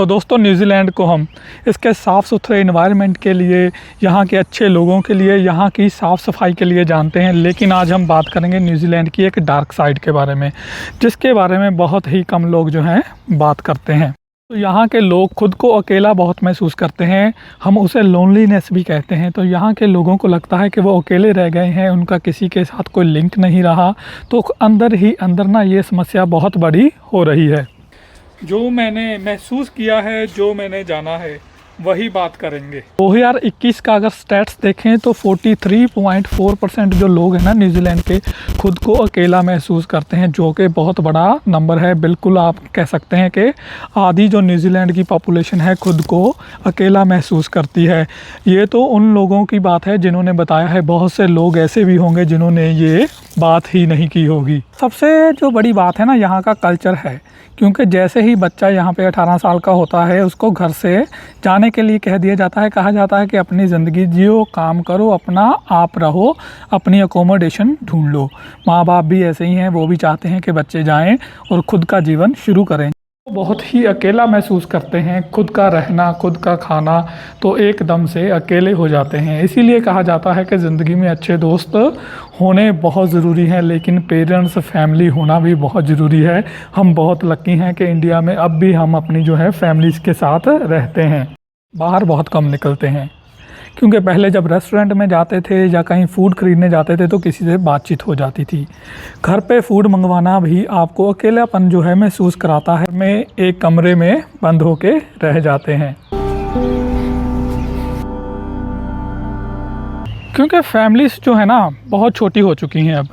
तो दोस्तों न्यूजीलैंड को हम इसके साफ़ सुथरे इन्वायरमेंट के लिए, यहाँ के अच्छे लोगों के लिए, यहाँ की साफ़ सफाई के लिए जानते हैं। लेकिन आज हम बात करेंगे न्यूजीलैंड की एक डार्क साइड के बारे में, जिसके बारे में बहुत ही कम लोग जो हैं बात करते हैं। तो यहाँ के लोग खुद को अकेला बहुत महसूस करते हैं, हम उसे लोनलीनेस भी कहते हैं। तो यहाँ के लोगों को लगता है कि वो अकेले रह गए हैं, उनका किसी के साथ कोई लिंक नहीं रहा। तो अंदर ही अंदर ना ये समस्या बहुत बड़ी हो रही है। जो मैंने महसूस किया है, जो मैंने जाना है, वही बात करेंगे। 2021 का अगर स्टैट्स देखें तो 43.4% जो लोग हैं ना न्यूजीलैंड के, खुद को अकेला महसूस करते हैं, जो कि बहुत बड़ा नंबर है। बिल्कुल आप कह सकते हैं कि आधी जो न्यूजीलैंड की पॉपुलेशन है खुद को अकेला महसूस करती है। ये तो उन लोगों की बात है जिन्होंने बताया है, बहुत से लोग ऐसे भी होंगे जिन्होंने ये बात ही नहीं की होगी। सबसे जो बड़ी बात है ना यहाँ का कल्चर है, क्योंकि जैसे ही बच्चा यहाँ पे 18 साल का होता है उसको घर से जाने के लिए कह दिया जाता है, कहा जाता है कि अपनी ज़िंदगी जियो, काम करो, अपना आप रहो, अपनी अकोमोडेशन ढूंढ लो। माँ बाप भी ऐसे ही हैं, वो भी चाहते हैं कि बच्चे जाएं और ख़ुद का जीवन शुरू करें। बहुत ही अकेला महसूस करते हैं, खुद का रहना, खुद का खाना, तो एकदम से अकेले हो जाते हैं। इसीलिए कहा जाता है कि ज़िंदगी में अच्छे दोस्त होने बहुत ज़रूरी हैं, लेकिन पेरेंट्स, फैमिली होना भी बहुत ज़रूरी है। हम बहुत लकी हैं कि इंडिया में अब भी हम अपनी जो है फैमिलीज़ के साथ रहते हैं, बाहर बहुत कम निकलते हैं। क्योंकि पहले जब रेस्टोरेंट में जाते थे या कहीं फ़ूड ख़रीदने जाते थे तो किसी से बातचीत हो जाती थी। घर पे फ़ूड मंगवाना भी आपको अकेलापन जो है महसूस कराता है। में एक कमरे में बंद होके रह जाते हैं, क्योंकि फैमिलीज़ जो है ना बहुत छोटी हो चुकी हैं। अब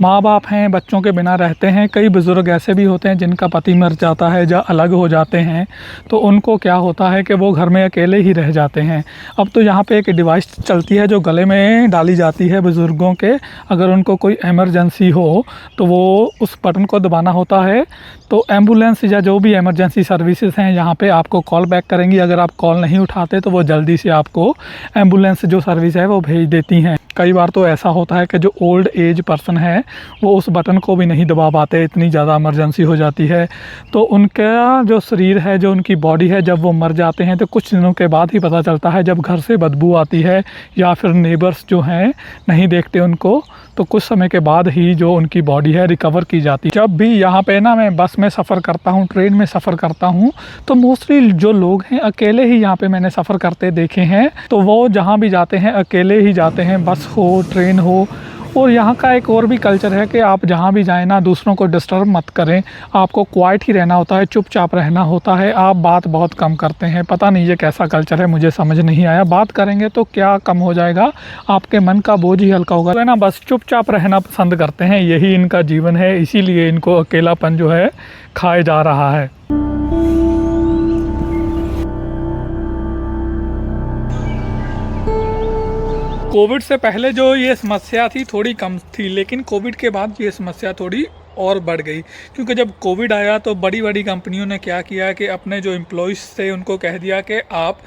माँ बाप हैं, बच्चों के बिना रहते हैं। कई बुज़ुर्ग ऐसे भी होते हैं जिनका पति मर जाता है या अलग हो जाते हैं, तो उनको क्या होता है कि वो घर में अकेले ही रह जाते हैं। अब तो यहाँ पे एक डिवाइस चलती है जो गले में डाली जाती है बुज़ुर्गों के। अगर उनको कोई इमरजेंसी हो तो वो उस बटन को दबाना होता है, तो एम्बुलेंस या जो भी इमरजेंसी सर्विसेज हैं यहाँ पे आपको कॉल बैक करेंगी। अगर आप कॉल नहीं उठाते तो वो जल्दी से आपको एम्बुलेंस जो सर्विस है वो भेज देती हैं। कई बार तो ऐसा होता है कि जो ओल्ड एज पर्सन है वो उस बटन को भी नहीं दबा पाते, इतनी ज़्यादा इमरजेंसी हो जाती है। तो उनका जो शरीर है, जो उनकी बॉडी है, जब वो मर जाते हैं तो कुछ दिनों के बाद ही पता चलता है, जब घर से बदबू आती है या फिर नेबर्स जो हैं नहीं देखते उनको, तो कुछ समय के बाद ही जो उनकी बॉडी है रिकवर की जाती है। जब भी यहाँ पे ना मैं बस में सफ़र करता हूँ, ट्रेन में सफ़र करता हूँ, तो मोस्टली जो लोग हैं अकेले ही यहाँ पे मैंने सफ़र करते देखे हैं। तो वो जहाँ भी जाते हैं अकेले ही जाते हैं, बस हो, ट्रेन हो। और यहाँ का एक और भी कल्चर है कि आप जहाँ भी जाएं ना, दूसरों को डिस्टर्ब मत करें। आपको क्वाइट ही रहना होता है, चुपचाप रहना होता है। आप बात बहुत कम करते हैं, पता नहीं ये कैसा कल्चर है, मुझे समझ नहीं आया। बात करेंगे तो क्या कम हो जाएगा, आपके मन का बोझ ही हल्का होगा। तो ना बस चुपचाप रहना पसंद करते हैं, यही इनका जीवन है। इसीलिए इनको अकेलापन जो है खाए जा रहा है। कोविड से पहले जो ये समस्या थी थोड़ी कम थी, लेकिन कोविड के बाद ये समस्या थोड़ी और बढ़ गई। क्योंकि जब कोविड आया तो बड़ी बड़ी कंपनियों ने क्या किया कि अपने जो एम्प्लॉयज़ थे उनको कह दिया कि आप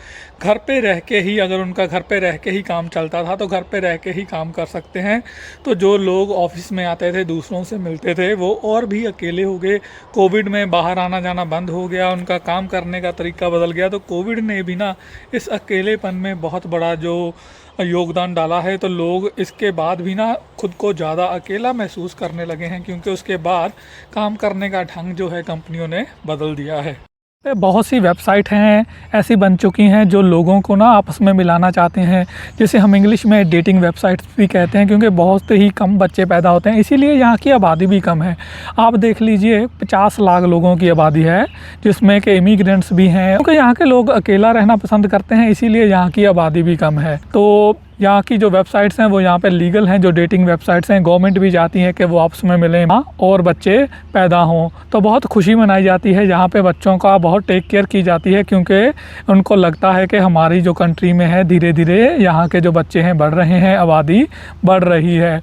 घर पे रह के ही, अगर उनका घर पे रह के ही काम चलता था तो घर पे रह के ही काम कर सकते हैं। तो जो लोग ऑफिस में आते थे, दूसरों से मिलते थे, वो और भी अकेले हो गए। कोविड में बाहर आना जाना बंद हो गया, उनका काम करने का तरीका बदल गया। तो कोविड ने भी ना इस अकेलेपन में बहुत बड़ा जो योगदान डाला है। तो लोग इसके बाद भी ना खुद को ज़्यादा अकेला महसूस करने लगे हैं, क्योंकि उसके बाद काम करने का ढंग जो है कंपनियों ने बदल दिया है। बहुत सी वेबसाइट हैं ऐसी बन चुकी हैं जो लोगों को ना आपस में मिलाना चाहते हैं, जिसे हम इंग्लिश में डेटिंग वेबसाइट्स भी कहते हैं। क्योंकि बहुत ही कम बच्चे पैदा होते हैं, इसीलिए यहाँ की आबादी भी कम है। आप देख लीजिए 50 लाख लोगों की आबादी है, जिसमें कि इमिग्रेंट्स भी हैं। क्योंकि यहाँ के लोग अकेला रहना पसंद करते हैं, इसीलिए यहाँ की आबादी भी कम है। तो यहाँ की जो वेबसाइट्स हैं वो यहाँ पे लीगल हैं, जो डेटिंग वेबसाइट्स हैं। गवर्नमेंट भी चाहती है कि वो आपस में मिलें और बच्चे पैदा हों। तो बहुत खुशी मनाई जाती है, यहाँ पे बच्चों का बहुत टेक केयर की जाती है, क्योंकि उनको लगता है कि हमारी जो कंट्री में है धीरे धीरे यहाँ के जो बच्चे हैं बढ़ रहे हैं, आबादी बढ़ रही है।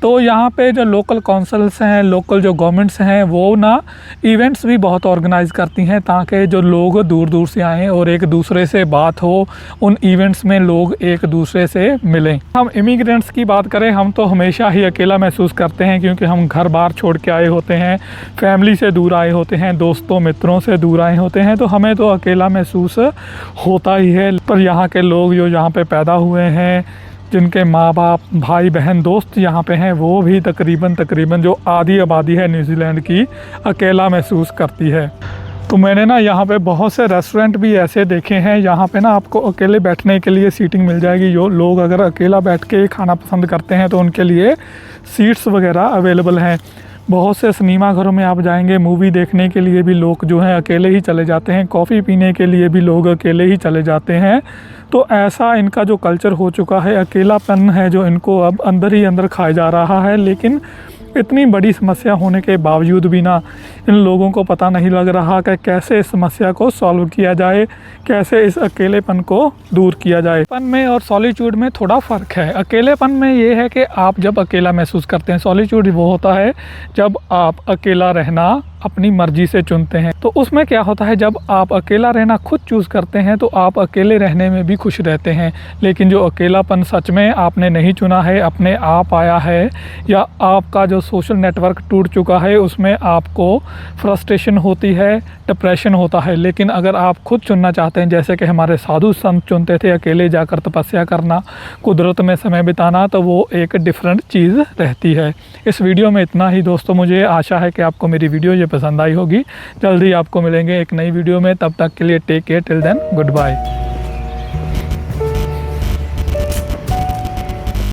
तो यहाँ पे जो लोकल काउंसिल्स हैं, लोकल जो गवर्नमेंट्स हैं, वो ना इवेंट्स भी बहुत ऑर्गेनाइज़ करती हैं, ताकि जो लोग दूर दूर से आएँ और एक दूसरे से बात हो। उन इवेंट्स में लोग एक दूसरे से मिलें। हम इमिग्रेंट्स की बात करें, हम तो हमेशा ही अकेला महसूस करते हैं क्योंकि हम घर बार छोड़ के आए होते हैं, फैमिली से दूर आए होते हैं, दोस्तों मित्रों से दूर आए होते हैं, तो हमें तो अकेला महसूस होता ही है। पर यहाँ के लोग जो यहाँ पे पैदा हुए हैं, जिनके माँ बाप भाई बहन दोस्त यहाँ पे हैं, वो भी तकरीबन जो आधी आबादी है न्यूजीलैंड की अकेला महसूस करती है। तो मैंने ना यहाँ पे बहुत से रेस्टोरेंट भी ऐसे देखे हैं, यहाँ पे ना आपको अकेले बैठने के लिए सीटिंग मिल जाएगी। जो लोग अगर अकेला बैठ के खाना पसंद करते हैं तो उनके लिए सीट्स वगैरह अवेलेबल हैं। बहुत से सिनेमा घरों में आप जाएंगे, मूवी देखने के लिए भी लोग जो हैं अकेले ही चले जाते हैं, कॉफ़ी पीने के लिए भी लोग अकेले ही चले जाते हैं। तो ऐसा इनका जो कल्चर हो चुका है, अकेलापन है जो इनको अब अंदर ही अंदर खाया जा रहा है। लेकिन इतनी बड़ी समस्या होने के बावजूद भी ना इन लोगों को पता नहीं लग रहा कि कैसे इस समस्या को सॉल्व किया जाए, कैसे इस अकेलेपन को दूर किया जाए। अकेलेपन में और सॉलिट्यूड में थोड़ा फ़र्क है। अकेलेपन में ये है कि आप जब अकेला महसूस करते हैं, सॉलिट्यूड वो होता है जब आप अकेला रहना अपनी मर्ज़ी से चुनते हैं। तो उसमें क्या होता है, जब आप अकेला रहना खुद चूज़ करते हैं तो आप अकेले रहने में भी खुश रहते हैं। लेकिन जो अकेलापन सच में आपने नहीं चुना है, अपने आप आया है, या आपका जो सोशल नेटवर्क टूट चुका है, उसमें आपको फ्रस्ट्रेशन होती है, डिप्रेशन होता है। लेकिन अगर आप खुद चुनना चाहते हैं, जैसे कि हमारे साधु संत चुनते थे अकेले जाकर तपस्या करना, कुदरत में समय बिताना, तो वो एक डिफरेंट चीज़ रहती है। इस वीडियो में इतना ही दोस्तों। मुझे आशा है कि आपको मेरी वीडियो ये पसंद आई होगी। जल्दी आपको मिलेंगे एक नई वीडियो में, तब तक के लिए take care, till then good bye.